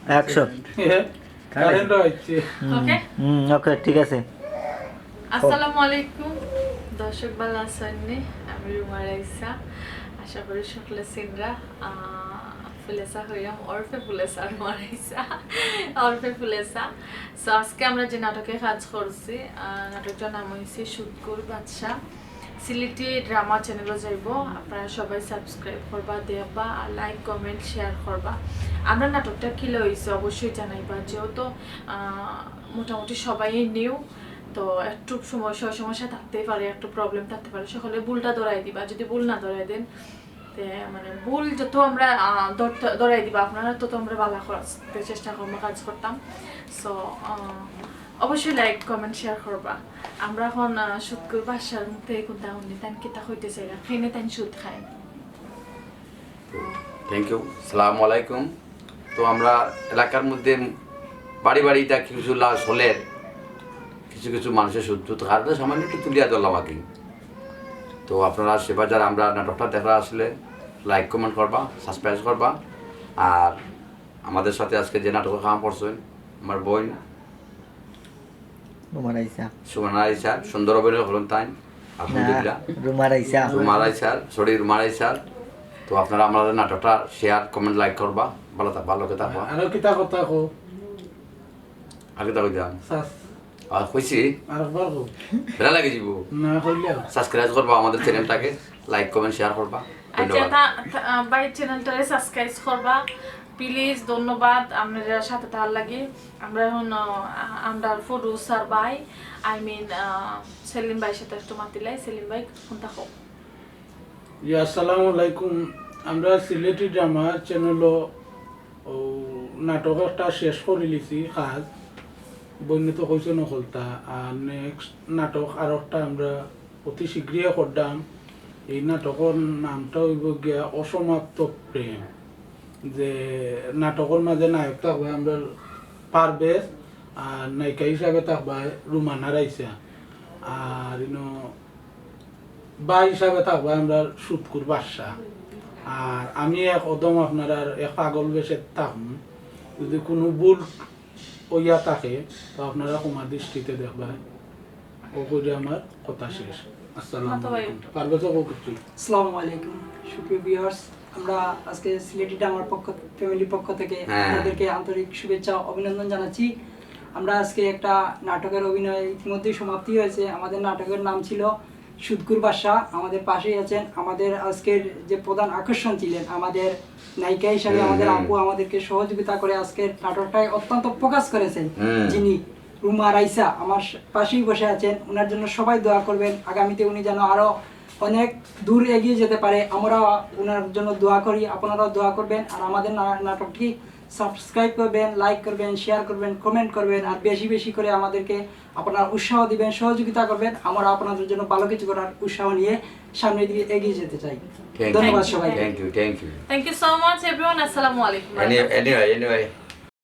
Action. Current হচ্ছে। ওকে ওকে ঠিক আছে। আসসালামু আলাইকুম দর্শক ভালো আছেন? আমি রুমা রাইসা, আশা করি সকলে সিনরা ফুলেসা হইলাম ওরফে ফুলেসা রুমা রাইসা ওরফে ফুলেসা। সো আজকে আমরা যে নাটকে কাজ করছি নাটকটার নাম হয়েছে সুদকুর বাদশা। সিলেটি ড্রামা চ্যানেলে যাইব, আপনারা সবাই সাবস্ক্রাইব করবা, দেখবা আর লাইক কমেন্ট শেয়ার করবা। আমরা নাটকটা কী হয়েছে অবশ্যই জানাইবা, যেহেতু মোটামুটি সবাই নিউ, তো একটু সমস্যা থাকতেই পারে, একটু প্রবলেম থাকতে পারে, সকলে ভুলটা ধরাই দিবা। যদি ভুল না ধরাই দেন মানে ভুল যত আমরা ধরাই দিবা আপনারা তত আমরা ভালো করতে চেষ্টা করবো, কাজ করতাম। সো অবশ্যই লাইক কমেন্ট শেয়ার করবা। আমরা এখন সুদকুর বাসার মুখে কোনটা উনি তান কিতা হইতে চাই না খাইনে তান সুদ খাই। থ্যাংক ইউ, সালামু আলাইকুম। তো আমরা এলাকার মধ্যে বাড়ি বাড়িটা কিছু হলের কিছু কিছু মানুষের সহ্য কারণে সামান্য একটু তুলিয়া ধরলাম আর কি। তো আপনারা সেবার যারা আমরা নাটকটা দেখা আসলে লাইক কমেন্ট করবা, সাবস্ক্রাইব করবা। আর আমাদের সাথে আজকে যে নাটক কাম করছেন আমার বোন সুমনা রাইসা, সুন্দর অভিনয় করলেন তাই আলহামদুলিল্লাহ। রুমা রাইসা। তো আপনারা আমাদের নাটকটা শেয়ার কমেন্ট লাইক করবা, ভালো কথা থাকবা। আর কিতা কথা কো আগে তো কইতাম সাস আর কইছি আরেকবার কো ভালো লাগে যাব। না কইলে সাবস্ক্রাইব করবা আমাদের চ্যানেলটাকে, লাইক কমেন্ট শেয়ার করবা। আচ্ছা বাই চ্যানেলটারে সাবস্ক্রাইব করবা প্লিজ, ধন্যবাদ আপনারা সাথে থাকার লাগে। আমরা এখন আমরা প্রোডিউসার ভাই আই মিন সেলিম ভাইয়ের সাথে একটু মাতিলাই। সেলিম ভাই কোনটা হোক। আসসালামু আলাইকুম। আমরা সিলেটি ড্রামা চ্যানেল নাটক একটা শেষ করে লিছি কাজ, বন্য তো কইছে নকলতা। আর নেক্সট নাটক আর একটা আমরা অতি শীঘ্রই করতাম। এই নাটকের নামটা হইব গিয়া অসমাপ্ত প্রেম। যে নাটকের মাঝে নায়ক থাকবে আমরা পারভেজ, আর নায়িকা হিসাবে থাকবে রুমানা রাইসা, আর বা হিসাবে থাকবে আমরা সুদকুর বাদশা। আর আমি এক অদম আপনারা এক পাগল বেশে থাকুন। যদি কোনো ভুল ওইয়া থাকে তো আপনারা ক্ষমা দৃষ্টিতে দেখবেন। ও করে আমার কথা শেষ। আসসালামু আলাইকুম। পারভেজও কিছু। আসসালামু আলাইকুম সুপ্রিয় ভিউয়ার্স, আমরা আজকে সিলেটি ড্রামার ফ্যামিলির পক্ষ থেকে আপনাদেরকে আন্তরিক শুভেচ্ছা অভিনন্দন জানাচ্ছি। আমরা আজকে একটা নাটকের অভিনয় ইতিমধ্যেই সমাপ্তি হয়েছে। আমাদের নাটকের নাম ছিল সুদকুর বাদশা। আমাদের পাশেই আছেন আমাদের আজকের যে প্রধান আকর্ষণ ছিলেন আমাদের নায়িকা হিসাবে আমাদের আপু, আমাদেরকে সহযোগিতা করে আজকের নাটকটাই অত্যন্ত প্রকাশ করেছেন, যিনি রুমা রাইসা আমার পাশেই বসে আছেন। ওনার জন্য সবাই দোয়া করবেন, আগামীতে উনি যেন আরো অনেক দূর এগিয়ে যেতে পারে। আমরা ওনার জন্য দোয়া করি, আপনারাও দোয়া করবেন। আর আমাদের নাটকটি সাবস্ক্রাইব করবেন, লাইক করবেন, শেয়ার করবেন, কমেন্ট করবেন, আর বেশি বেশি করে আমাদেরকে আপনারা উৎসাহ দিবেন, সহযোগিতা করবেন। আমরা আপনাদের জন্য ভালো কিছু করার উৎসাহ নিয়ে সামনের দিকে এগিয়ে যেতে চাই। ধন্যবাদ সবাইকে। Thank you thank you so much everyone. আসসালামু আলাইকুম। anyway